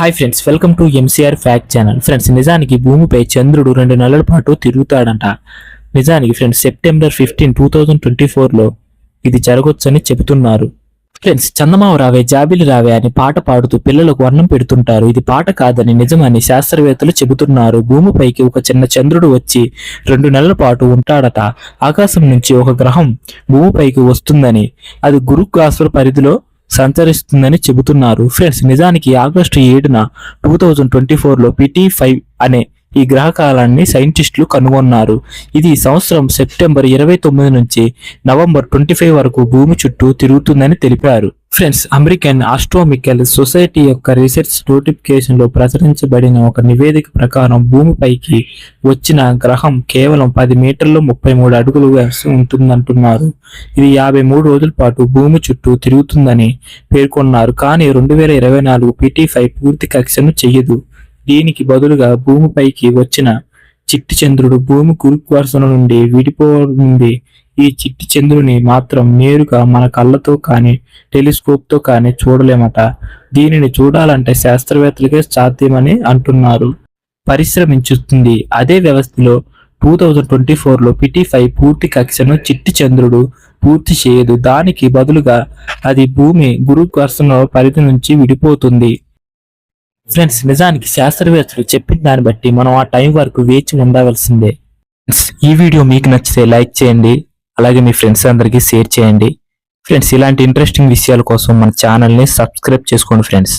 Hi friends, welcome to MCR fact channel. Friends, నిజానికి భూమిపై చంద్రుడు 2 నెలల పాటు తిరుగుతాడంట. నిజానికి ఫ్రెండ్స్, సెప్టెంబర్ 15, 2024లో ఇది జరగొచ్చని చెబుతున్నారు. ఫ్రెండ్స్, చందమామ రావే జాబిలి రావే అని పాట పాడుతూ పిల్లలకు అన్నం పెడుతుంటారు. ఇది పాట కాదని నిజమని శాస్త్రవేత్తలు చెబుతున్నారు. భూమిపైకి ఒక చిన్న చంద్రుడు వచ్చి 2 నెలల పాటు ఉంటాడట. ఆకాశం నుంచి ఒక గ్రహం భూమిపైకి వస్తుందని, అది గురుత్వాకర్షణ పరిధిలో సంచరిస్తుందని చెబుతున్నారు. ఫ్రెండ్స్, నిజానికి ఆగస్టు 7న 2024లో PT5 అనే ఈ గ్రహకాలాన్ని సైంటిస్టులు కనుగొన్నారు. ఇది సంవత్సరం సెప్టెంబర్ 29 నుంచి నవంబర్ 25 వరకు భూమి చుట్టూ తిరుగుతుందని తెలిపారు. ఫ్రెండ్స్, అమెరికన్ ఆస్ట్రోనామికల్ సొసైటీ యొక్క రీసెర్చ్ నోటిఫికేషన్ లో ప్రచురించబడిన ఒక నివేదిక ప్రకారం భూమిపైకి వచ్చిన గ్రహం కేవలం 10 మీటర్లు 33 అడుగులుగా ఉంటుందంటున్నారు. ఇది 53 రోజుల పాటు భూమి చుట్టూ తిరుగుతుందని పేర్కొన్నారు. కానీ 2024 PT5 పూర్తి కక్షను చెయ్యదు. దీనికి బదులుగా భూమిపైకి వచ్చిన చిట్టి చంద్రుడు భూమి గురుత్వాకర్షణ నుండి విడిపోయింది. ఈ చిట్టి చంద్రుని మాత్రం నేరుగా మన కళ్ళతో కానీ టెలిస్కోప్ తో కానీ చూడలేమట. దీనిని చూడాలంటే శాస్త్రవేత్తలకే సాధ్యమని అంటున్నారు. పరిశ్రమించుతుంది. అదే వ్యవస్థలో 2024లో PT5 పూర్తి కక్షను చిట్టి చంద్రుడు పూర్తి చేయదు. దానికి బదులుగా అది భూమి గురుత్వాకర్షణ పరిధి నుంచి విడిపోతుంది. ఫ్రెండ్స్, నిజానికి శాస్త్రవేత్తలు చెప్పిన దాన్ని బట్టి మనం ఆ టైం వరకు వేచి ఉండవలసిందే. ఈ వీడియో మీకు నచ్చితే లైక్ చేయండి, అలాగే మీ ఫ్రెండ్స్ అందరికీ షేర్ చేయండి. ఫ్రెండ్స్, ఇలాంటి ఇంట్రెస్టింగ్ విషయాల కోసం మన ఛానల్ని సబ్స్క్రైబ్ చేసుకోండి ఫ్రెండ్స్.